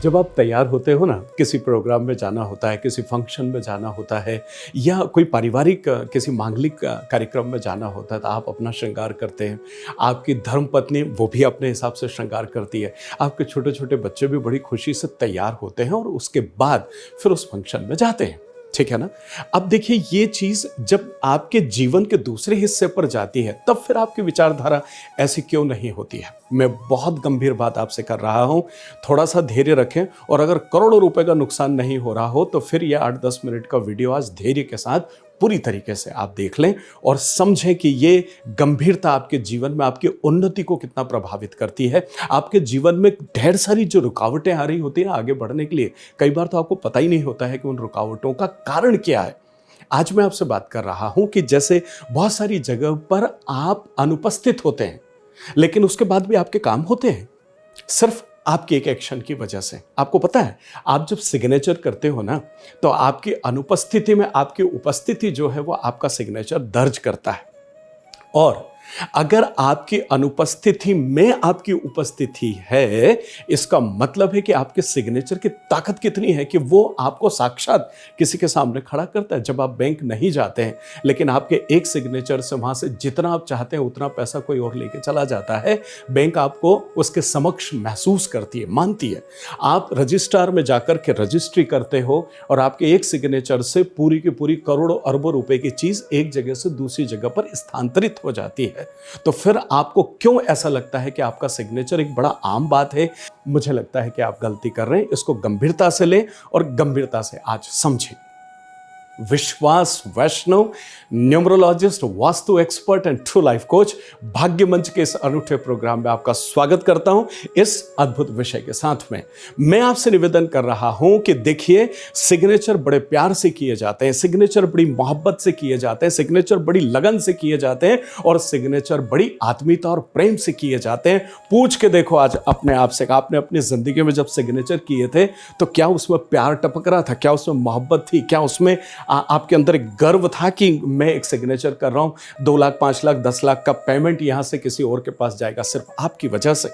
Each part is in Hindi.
जब आप तैयार होते हो ना, किसी प्रोग्राम में जाना होता है, किसी फंक्शन में जाना होता है या कोई पारिवारिक किसी मांगलिक कार्यक्रम में जाना होता है, तो आप अपना श्रृंगार करते हैं। आपकी धर्मपत्नी वो भी अपने हिसाब से श्रृंगार करती है। आपके छोटे छोटे बच्चे भी बड़ी खुशी से तैयार होते हैं और उसके बाद फिर उस फंक्शन में जाते हैं, ठीक है ना। अब देखिए, ये चीज जब आपके जीवन के दूसरे हिस्से पर जाती है तब फिर आपकी विचारधारा ऐसी क्यों नहीं होती है। मैं बहुत गंभीर बात आपसे कर रहा हूं, थोड़ा सा धैर्य रखें। और अगर करोड़ों रुपए का नुकसान नहीं हो रहा हो तो फिर ये 8-10 मिनट का वीडियो आज धैर्य के साथ पूरी तरीके से आप देख लें और समझें कि ये गंभीरता आपके जीवन में आपकी उन्नति को कितना प्रभावित करती है। आपके जीवन में ढेर सारी जो रुकावटें आ रही होती हैं आगे बढ़ने के लिए, कई बार तो आपको पता ही नहीं होता है कि उन रुकावटों का कारण क्या है। आज मैं आपसे बात कर रहा हूं कि जैसे बहुत सारी जगह पर आप अनुपस्थित होते हैं, लेकिन उसके बाद भी आपके काम होते हैं, सिर्फ आपके एक एक्शन की वजह से। आपको पता है, आप जब सिग्नेचर करते हो ना, तो आपकी अनुपस्थिति में आपकी उपस्थिति जो है वो आपका सिग्नेचर दर्ज करता है। और अगर आपकी अनुपस्थिति में आपकी उपस्थिति है, इसका मतलब है कि आपके सिग्नेचर की ताकत कितनी है कि वो आपको साक्षात किसी के सामने खड़ा करता है। जब आप बैंक नहीं जाते हैं, लेकिन आपके एक सिग्नेचर से वहां से जितना आप चाहते हैं उतना पैसा कोई और लेके चला जाता है, बैंक आपको उसके समक्ष महसूस करती है, मानती है। आप रजिस्ट्रार में जाकर के रजिस्ट्री करते हो और आपके एक सिग्नेचर से पूरी की पूरी करोड़ों अरबों रुपए की चीज एक जगह से दूसरी जगह पर स्थानांतरित हो जाती है। तो फिर आपको क्यों ऐसा लगता है कि आपका सिग्नेचर एक बड़ा आम बात है? मुझे लगता है कि आप गलती कर रहे हैं। इसको गंभीरता से लें और गंभीरता से आज समझें। Vishwas Vaishnav, numerologist, vastu expert and true life coach, Bhagya Manch के इस अनूठे प्रोग्राम में आपका स्वागत करता हूं। इस अद्भुत विषय के साथ में मैं आपसे निवेदन कर रहा हूं कि देखिए, सिग्नेचर बड़े प्यार से किए जाते हैं, सिग्नेचर बड़ी मोहब्बत से किए जाते हैं, सिग्नेचर बड़ी लगन से किए जाते हैं और सिग्नेचर बड़ी आत्मीयता और प्रेम से किए जाते हैं। पूछ के देखो आज अपने आप से, आपने अपनी जिंदगी में जब सिग्नेचर किए थे तो क्या उसमें प्यार टपक रहा था? क्या उसमें मोहब्बत थी? क्या उसमें आपके अंदर एक गर्व था कि मैं एक सिग्नेचर कर रहा हूं, 2 लाख, 5 लाख, 10 लाख का पेमेंट यहां से किसी और के पास जाएगा सिर्फ आपकी वजह से?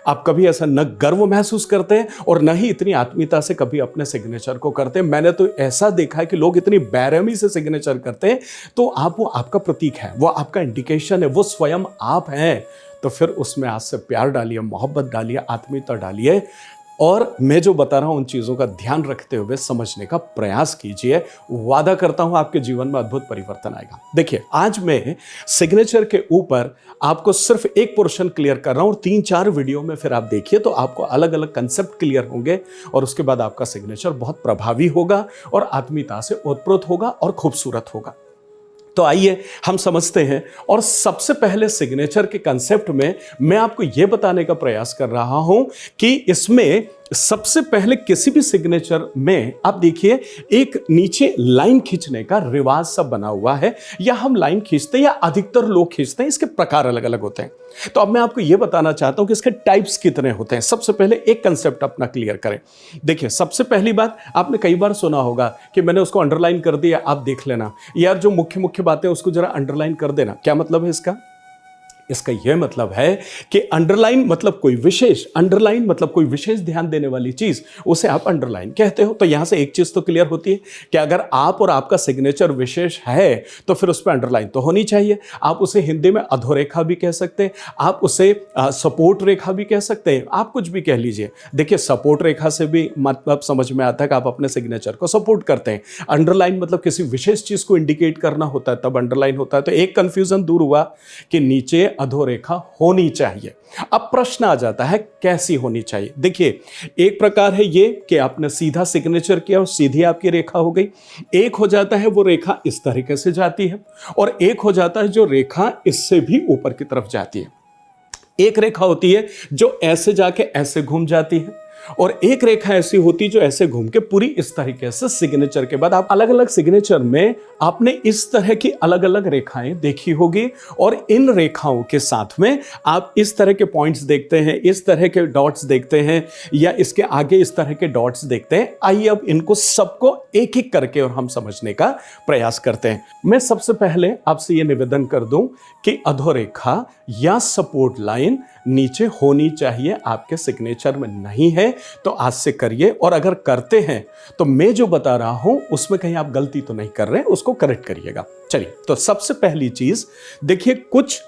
आप कभी ऐसा न गर्व महसूस करते हैं और न ही इतनी आत्मीयता से कभी अपने सिग्नेचर को करते हैं। मैंने तो ऐसा देखा है कि लोग इतनी बेरहमी से सिग्नेचर करते हैं। तो वो आपका प्रतीक है, वो आपका इंडिकेशन है, वो स्वयं आप हैं। तो फिर उसमें आज से प्यार डालिए, मोहब्बत डालिए, आत्मीयता डालिए और मैं जो बता रहा हूं उन चीजों का ध्यान रखते हुए समझने का प्रयास कीजिए। वादा करता हूं आपके जीवन में अद्भुत परिवर्तन आएगा। देखिए, आज मैं सिग्नेचर के ऊपर आपको सिर्फ एक पोर्शन क्लियर कर रहा हूं और 3-4 वीडियो में फिर आप देखिए तो आपको अलग अलग कंसेप्ट क्लियर होंगे और उसके बाद आपका सिग्नेचर बहुत प्रभावी होगा और आत्मीयता से ओतप्रोत होगा और खूबसूरत होगा। तो आइए हम समझते हैं। और सबसे पहले सिग्नेचर के कंसेप्ट में मैं आपको यह बताने का प्रयास कर रहा हूं कि इसमें सबसे पहले किसी भी सिग्नेचर में आप देखिए, एक नीचे लाइन खींचने का रिवाज सब बना हुआ है, या हम लाइन खींचते हैं या अधिकतर लोग खींचते हैं। इसके प्रकार अलग अलग होते हैं। तो अब मैं आपको यह बताना चाहता हूं कि इसके टाइप्स कितने होते हैं। सबसे पहले एक कंसेप्ट अपना क्लियर करें। देखिए, सबसे पहली बात, आपने कई बार सुना होगा कि मैंने उसको अंडरलाइन कर दिया, आप देख लेना, यार जो मुख्य मुख्य बातें उसको जरा अंडरलाइन कर देना। क्या मतलब है इसका? इसका यह मतलब है कि अंडरलाइन मतलब कोई विशेष, अंडरलाइन मतलब कोई विशेष ध्यान देने वाली चीज, उसे आप अंडरलाइन कहते हो। तो यहां से एक चीज तो क्लियर होती है कि अगर आप और आपका सिग्नेचर विशेष है तो फिर उस पर अंडरलाइन तो होनी चाहिए। आप उसे हिंदी में अधोरेखा भी कह सकते हैं, आप उसे सपोर्ट रेखा भी कह सकते हैं, आप कुछ भी कह लीजिए। देखिए, सपोर्ट रेखा से भी मतलब समझ में आता है कि आप अपने सिग्नेचर को सपोर्ट करते हैं। अंडरलाइन मतलब किसी विशेष चीज को इंडिकेट करना होता है, तब अंडरलाइन होता है। तो एक कंफ्यूजन दूर हुआ कि नीचे अधोरेखा होनी चाहिए। अब प्रश्न आ जाता है कैसी होनी चाहिए। देखिए, एक प्रकार है ये कि आपने सीधा सिग्नेचर किया और सीधी आपकी रेखा हो गई। एक हो जाता है वो रेखा इस तरीके से जाती है और एक हो जाता है जो रेखा इससे भी ऊपर की तरफ जाती है। एक रेखा होती है जो ऐसे जाके ऐसे घूम जाती है और एक रेखा ऐसी होती जो ऐसे घूम के पूरी इस तरीके से सिग्नेचर के बाद आप अलग अलग सिग्नेचर में आपने इस तरह की अलग अलग रेखाएं देखी होगी और इन रेखाओं के साथ में आप इस तरह के पॉइंट्स देखते हैं, इस तरह के डॉट्स देखते हैं या इसके आगे इस तरह के डॉट्स देखते हैं। आइए अब इनको सबको एक एक करके और हम समझने का प्रयास करते हैं। मैं सबसे पहले आपसे यह निवेदन कर दूं कि अधोरेखा या सपोर्ट लाइन नीचे होनी चाहिए, आपके सिग्नेचर में नहीं है तो आज से करिए। और अगर करते हैं तो मैं जो बता रहा हूं उसमें कहीं आप गलती तो नहीं कर रहे, उसको करेक्ट करिएगा। चलिए, तो सबसे पहली चीज देखिए, कुछ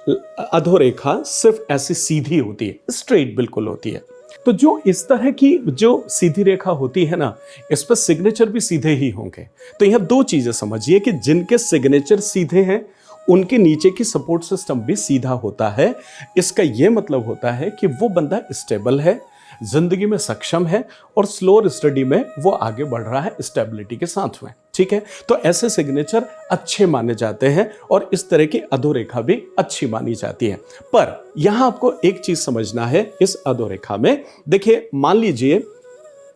अधोरेखा सिर्फ ऐसी सीधी होती है, स्ट्रेट बिल्कुल होती है। तो जो इस तरह की जो सीधी रेखा होती है ना, इस पर सिग्नेचर भी सीधे ही होंगे। तो यह दो चीजें समझिए कि जिनके सिग्नेचर सीधे हैं उनके नीचे की सपोर्ट सिस्टम भी सीधा होता है। इसका यह मतलब होता है कि वो बंदा स्टेबल है, जिंदगी में सक्षम है और स्लोअर स्टडी में वो आगे बढ़ रहा है स्टेबिलिटी के साथ में। ठीक है, तो ऐसे सिग्नेचर अच्छे माने जाते हैं और इस तरह की अधोरेखा भी अच्छी मानी जाती है। पर यहां आपको एक चीज समझना है इस अधोरेखा में। देखिए, मान लीजिए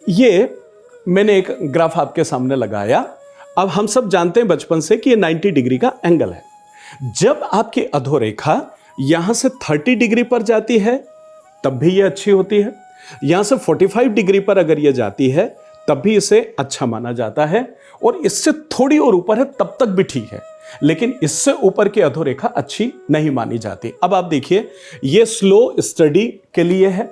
ये मैंने एक ग्राफ आपके सामने लगाया। अब हम सब जानते हैं बचपन से कि ये 90 डिग्री का एंगल है। जब आपकी अधोरेखा यहां से 30 डिग्री पर जाती है तब भी ये अच्छी होती है, यहां से 45 डिग्री पर अगर ये जाती है तब भी इसे अच्छा माना जाता है, और इससे थोड़ी और ऊपर है तब तक भी ठीक है, लेकिन इससे ऊपर की अधोरेखा अच्छी नहीं मानी जाती। अब आप देखिए, ये स्लो स्टडी के लिए है,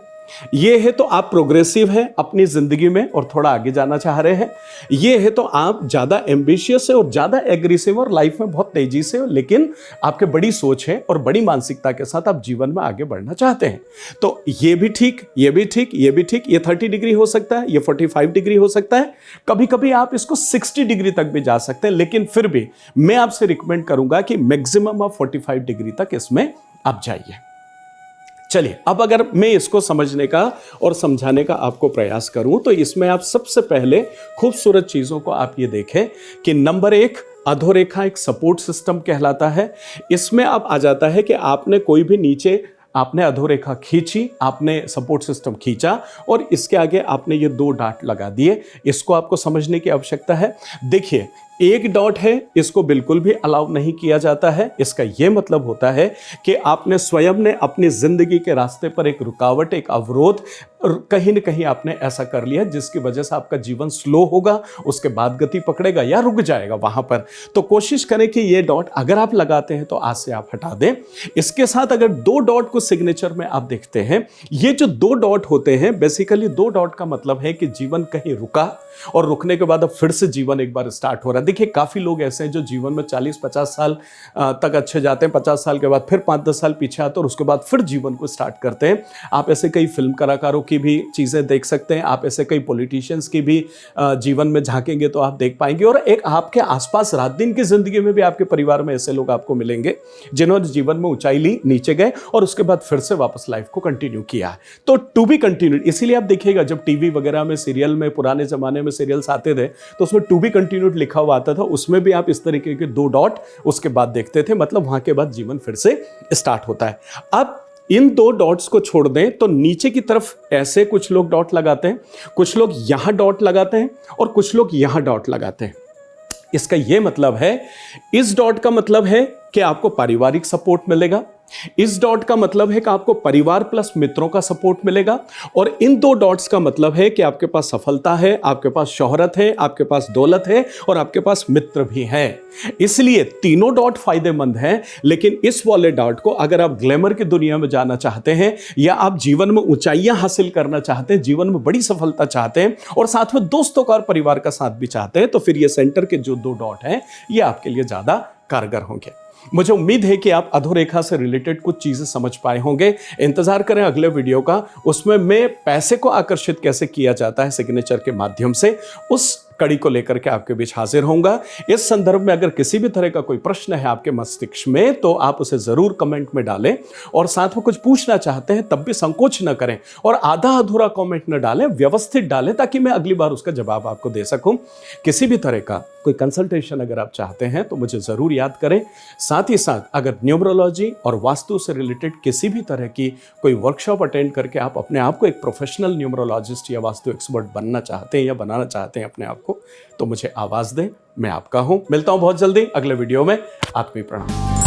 ये है तो आप प्रोग्रेसिव हैं अपनी जिंदगी में और थोड़ा आगे जाना चाह रहे हैं, ये है तो आप ज्यादा एम्बिशियस है और ज्यादा एग्रेसिव और लाइफ में बहुत तेजी से हो, लेकिन आपके बड़ी सोच है और बड़ी मानसिकता के साथ आप जीवन में आगे बढ़ना चाहते हैं। तो ये भी ठीक, ये भी ठीक, ये भी ठीक। ये 30 डिग्री हो सकता है, ये 45 डिग्री हो सकता है, कभी कभी आप इसको 60 डिग्री तक भी जा सकते हैं, लेकिन फिर भी मैं आपसे रिकमेंड करूंगा कि मैक्सिमम आप 45 डिग्री तक इसमें आप जाइए। चलिए, अब अगर मैं इसको समझने का और समझाने का आपको प्रयास करूं तो इसमें आप सबसे पहले खूबसूरत चीजों को आप ये देखें कि नंबर 1, अधोरेखा एक सपोर्ट सिस्टम कहलाता है। इसमें अब आ जाता है कि आपने कोई भी नीचे आपने अधोरेखा खींची, आपने सपोर्ट सिस्टम खींचा और इसके आगे आपने ये 2 डॉट लगा दिए। इसको आपको समझने की आवश्यकता है। देखिए, एक डॉट है, इसको बिल्कुल भी अलाउ नहीं किया जाता है। इसका यह मतलब होता है कि आपने स्वयं ने अपनी जिंदगी के रास्ते पर एक रुकावट, एक अवरोध कहीं न कहीं आपने ऐसा कर लिया जिसकी वजह से आपका जीवन स्लो होगा, उसके बाद गति पकड़ेगा या रुक जाएगा वहां पर। तो कोशिश करें कि ये डॉट अगर आप लगाते हैं तो आज से आप हटा दें। इसके साथ अगर 2 डॉट को सिग्नेचर में आप देखते हैं, ये जो 2 डॉट होते हैं, बेसिकली 2 डॉट का मतलब है कि जीवन कहीं रुका और रुकने के बाद अब फिर से जीवन एक बार स्टार्ट हो रहा है। देखिए, काफी लोग ऐसे हैं जो जीवन में 40-50 साल तक अच्छे जाते हैं, 50 साल के बाद फिर 5-10 साल पीछे आते हैं और उसके बाद फिर जीवन को स्टार्ट करते हैं। आप ऐसे कई फिल्म कलाकारों की भी चीजें देख सकते हैं, आप ऐसे कई पॉलिटिशियंस की भी जीवन में झांकेंगे तो आप देख पाएंगे। और एक आपके आसपास रात दिन की जिंदगी में भी आपके परिवार में ऐसे लोग आपको मिलेंगे जिन्होंने जीवन में ऊंचाई ली, नीचे गए और उसके बाद फिर से वापस लाइफ को कंटिन्यू किया। तो टू बी कंटिन्यूड। इसीलिए आप देखिएगा जब टीवी वगैरह में सीरियल में पुराने जमाने में सीरियल्स आते थे तो उसमें टू बी कंटिन्यूड लिखा हुआ आता था, उसमें भी आप इस तरीके के 2 डॉट उसके बाद देखते थे, मतलब वहां के बाद जीवन फिर से स्टार्ट होता है। अब इन 2 डॉट्स को छोड़ दें तो नीचे की तरफ ऐसे कुछ लोग डॉट लगाते हैं, कुछ लोग यहां डॉट लगाते हैं और कुछ लोग यहां डॉट लगाते हैं। इसका यह मतलब है, इस डॉट का मतलब है कि आपको पारिवारिक सपोर्ट मिलेगा, इस डॉट का मतलब है कि आपको परिवार प्लस मित्रों का सपोर्ट मिलेगा, और इन 2 डॉट्स का मतलब है कि आपके पास सफलता है, आपके पास शोहरत है, आपके पास दौलत है और आपके पास मित्र भी हैं। इसलिए तीनों डॉट फायदेमंद हैं, लेकिन इस वाले डॉट को अगर आप ग्लैमर की दुनिया में जाना चाहते हैं या आप जीवन में ऊंचाइयां हासिल करना चाहते हैं, जीवन में बड़ी सफलता चाहते हैं और साथ में दोस्तों का और परिवार का साथ भी चाहते हैं, तो फिर ये सेंटर के जो 2 डॉट हैं ये आपके लिए ज्यादा कारगर होंगे। मुझे उम्मीद है कि आप अधोरेखा से रिलेटेड कुछ चीजें समझ पाए होंगे। इंतजार करें अगले वीडियो का, उसमें मैं पैसे को आकर्षित कैसे किया जाता है सिग्नेचर के माध्यम से, उस कड़ी को लेकर के आपके बीच हाजिर होऊंगा। इस संदर्भ में अगर किसी भी तरह का कोई प्रश्न है आपके मस्तिष्क में तो आप उसे जरूर कमेंट में डालें, और साथ में कुछ पूछना चाहते हैं तब भी संकोच न करें और आधा अधूरा कमेंट न डालें, व्यवस्थित डालें ताकि मैं अगली बार उसका जवाब आपको दे सकूं। किसी भी तरह का कोई कंसल्टेशन अगर आप चाहते हैं तो मुझे जरूर याद करें। साथ ही साथ अगर न्यूमरोलॉजी और वास्तु से रिलेटेड किसी भी तरह की कोई वर्कशॉप अटेंड करके आप अपने आप को एक प्रोफेशनल न्यूमरोलॉजिस्ट या वास्तु एक्सपर्ट बनना चाहते हैं या बनाना चाहते हैं अपने आप को, तो मुझे आवाज दें, मैं आपका हूं। मिलता हूं बहुत जल्दी अगले वीडियो में। आत्मीय प्रणाम।